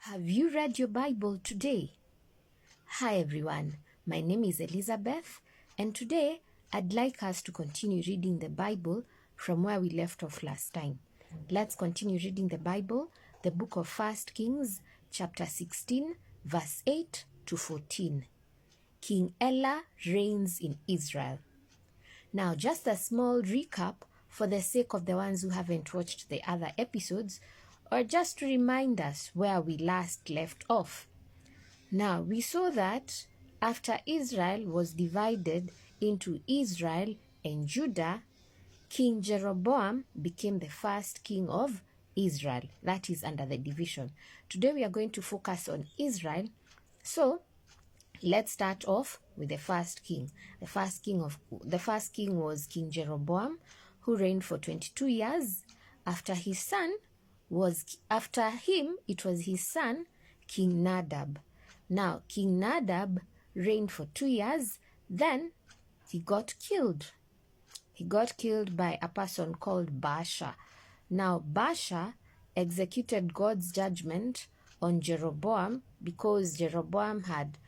Have you read your Bible today? Hi everyone, my name is Elizabeth, and today I'd like us to continue reading the Bible from where we left off last time. Let's continue reading the Bible, the book of 1 Kings, chapter 16, verse 8 to 14. King Elah reigns in Israel. Now, just a small recap for the sake of the ones who haven't watched the other episodes, or just to remind us where we last left off. Now, we saw that after Israel was divided into Israel and Judah, King Jeroboam became the first king of Israel. That is under the division. Today we are going to focus on Israel. So, let's start off with the first king. The first king was King Jeroboam, who reigned for 22 years. After him, it was his son, King Nadab. Now, King Nadab reigned for 2 years. Then he got killed. He got killed by a person called Baasha. Now, Baasha executed God's judgment on Jeroboam because Jeroboam had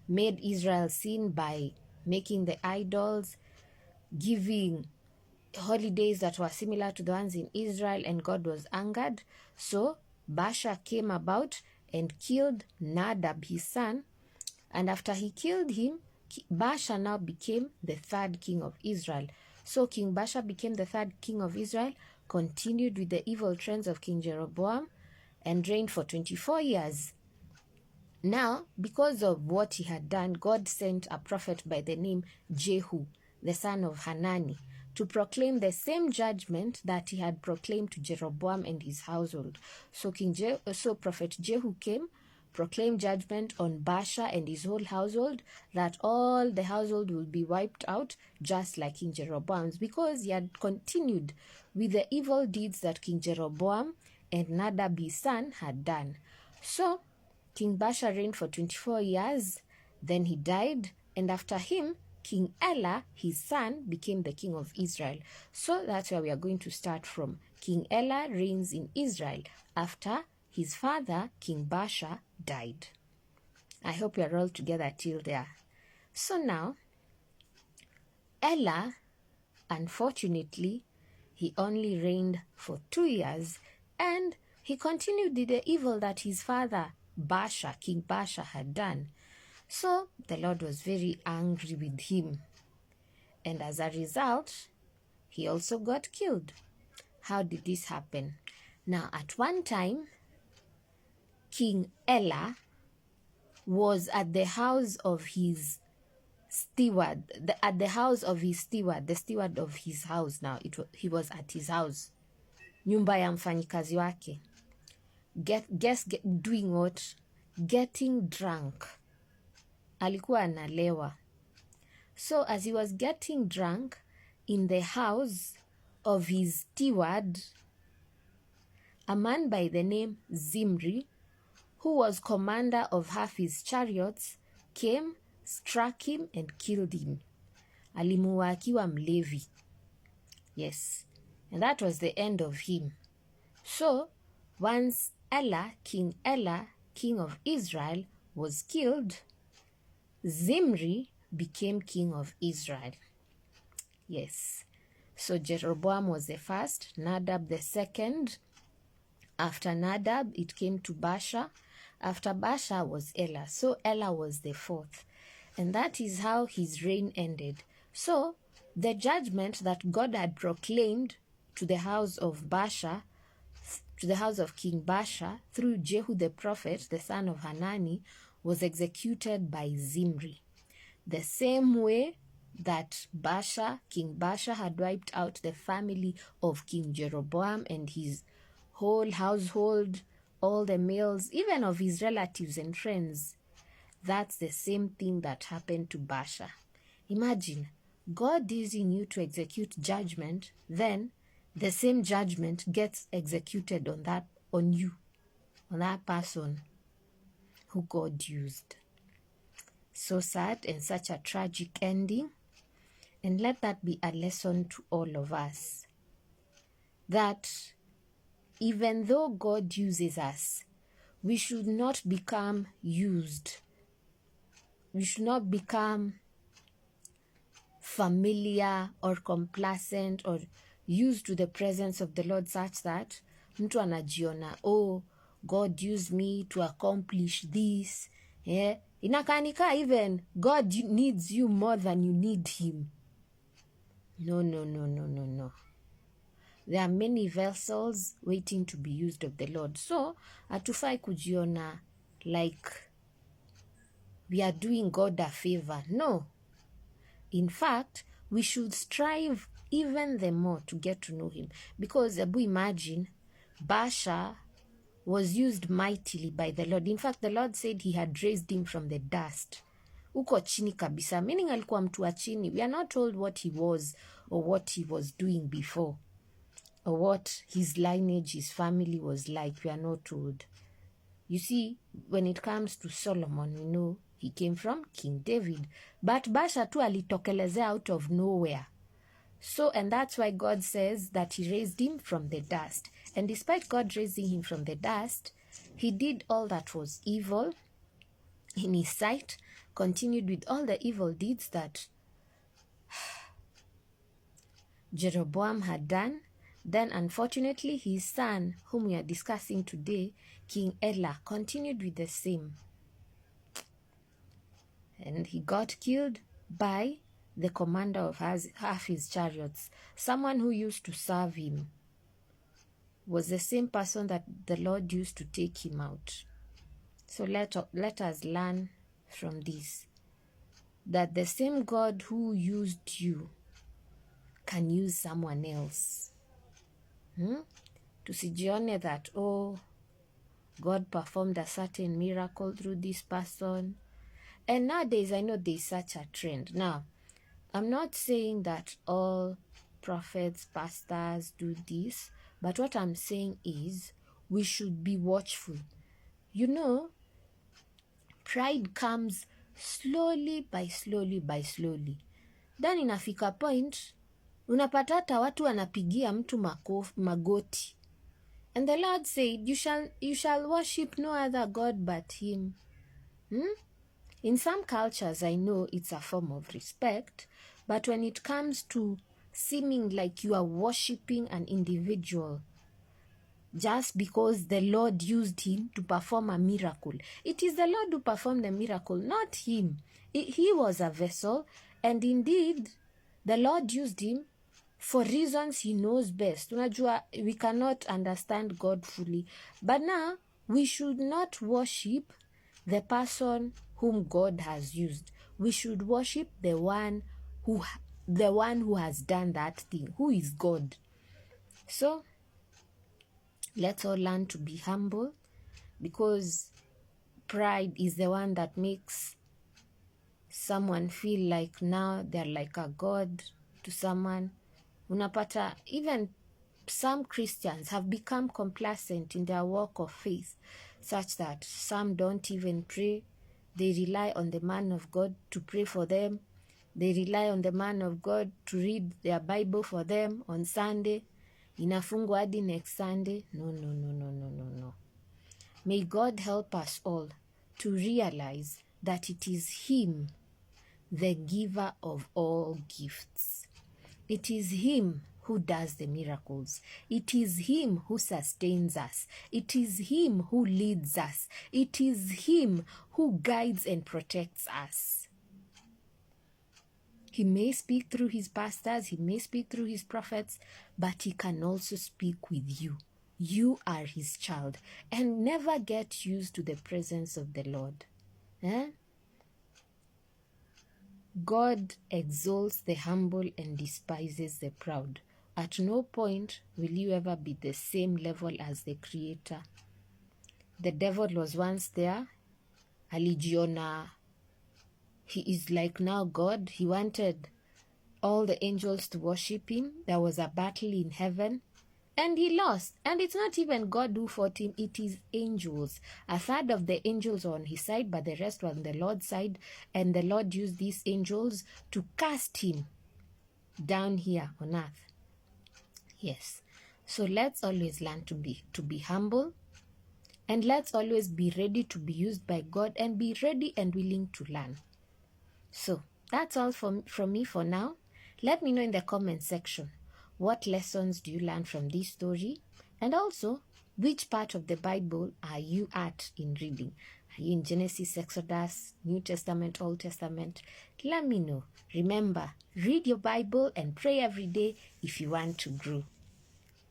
made Israel sin by making the idols, giving holidays that were similar to the ones in Israel, and God was angered. So Baasha came about and killed Nadab, his son. And after he killed him, Baasha now became the third king of Israel. So King Baasha became the third king of Israel, continued with the evil trends of King Jeroboam, and reigned for 24 years. Now, because of what he had done, God sent a prophet by the name Jehu, the son of Hanani, to proclaim the same judgment that he had proclaimed to Jeroboam and his household. So Prophet Jehu came, proclaimed judgment on Baasha and his whole household, that all the household will be wiped out, just like King Jeroboam's, because he had continued with the evil deeds that King Jeroboam and Nadab, his son, had done. So King Baasha reigned for 24 years, then he died, and after him, King Elah, his son, became the king of Israel. So that's where we are going to start from. King Elah reigns in Israel after his father, King Baasha, died. I hope you are all together till there. So now, Elah, unfortunately, he only reigned for 2 years, and he continued the evil that his father, Baasha, King Baasha, had done. So the Lord was very angry with him, and as a result, he also got killed. How did this happen? Now, at one time, King Elah was at the house of his steward, the steward of his house. Now, he was at his house, nyumba ya mfanyikazi wake. Doing what? Getting drunk. Alikuwa analewa. So as he was getting drunk in the house of his steward, a man by the name Zimri, who was commander of half his chariots, came, struck him, and killed him. Alimuua akiwa mlevi. Yes, and that was the end of him. So once King Elah, king of Israel, was killed, Zimri became king of Israel. Yes. So Jeroboam was the first, Nadab the second. After Nadab, it came to Baasha. After Baasha was Elah. So Elah was the fourth. And that is how his reign ended. So the judgment that God had proclaimed to the house of Baasha, to the house of King Baasha, through Jehu the prophet, the son of Hanani, was executed by Zimri. The same way that King Baasha had wiped out the family of King Jeroboam and his whole household, all the males, even of his relatives and friends. That's the same thing that happened to Baasha. Imagine, God using you to execute judgment, then the same judgment gets executed on you, on that person who God used. So sad and such a tragic ending. And let that be a lesson to all of us, that even though God uses us, we should not become used. We should not become familiar or complacent or used to the presence of the Lord such that mtu anajiona, oh, God used me to accomplish this. Yeah. Inakanika even God needs you more than you need him. No. There are many vessels waiting to be used of the Lord. So, hatufai kujiona like we are doing God a favor. No. In fact, we should strive even the more to get to know him. Because, Abu, imagine, Baasha was used mightily by the Lord. In fact, the Lord said he had raised him from the dust. Uko chini kabisa, meaning alikuwa mtu wa chini. We are not told what he was or what he was doing before, or what his lineage, his family was like. We are not told. You see, when it comes to Solomon, we know he came from King David. But Baasha tu alitokelezea out of nowhere. So, and that's why God says that he raised him from the dust. And despite God raising him from the dust, he did all that was evil in his sight, continued with all the evil deeds that Jeroboam had done. Then, unfortunately, his son, whom we are discussing today, King Elah, continued with the same. And he got killed by the commander of half his chariots. Someone who used to serve him was the same person that the Lord used to take him out. So let us learn from this, that the same God who used you can use someone else. Tusijione that, oh, God performed a certain miracle through this person. And nowadays, I know there's such a trend. Now, I'm not saying that all prophets, pastors do this, but what I'm saying is we should be watchful. You know, pride comes slowly by slowly. Then inafika point, unapata hata watu wanapigia mtu magoti. And the Lord said, you shall worship no other God but him. In some cultures, I know it's a form of respect, but when it comes to seeming like you are worshiping an individual just because the Lord used him to perform a miracle, it is the Lord who performed the miracle, not him. He was a vessel, and indeed, the Lord used him for reasons he knows best. Unajua, we cannot understand God fully, but now we should not worship the person whom God has used. We should worship the one who has done that thing, who is God. So let's all learn to be humble, because pride is the one that makes someone feel like now they're like a god to someone. Unapata even some Christians have become complacent in their walk of faith, such that some don't even pray. They rely on the man of God to pray for them. They rely on the man of God to read their Bible for them on Sunday. Inafungwa hadi next Sunday. No. May God help us all to realize that it is him, the giver of all gifts. It is him who does the miracles. It is him who sustains us. It is him who leads us. It is him who guides and protects us. He may speak through his pastors, he may speak through his prophets, but he can also speak with you. You are his child, and never get used to the presence of the Lord. God exalts the humble and despises the proud. At no point will you ever be the same level as the Creator. The devil was once there. Alijiona, he is like now God. He wanted all the angels to worship him. There was a battle in heaven, and he lost. And it's not even God who fought him, it is angels. A third of the angels were on his side, but the rest were on the Lord's side. And the Lord used these angels to cast him down here on earth. Yes. So let's always learn to be humble, And let's always be ready to be used by God and be ready and willing to learn. So that's all from me for now. Let me know in the comment section, what lessons do you learn from this story? And also, which part of the Bible are you at in reading? Are you in Genesis, Exodus, New Testament, Old Testament? Let me know. Remember, read your Bible and pray every day if you want to grow.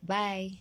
Bye.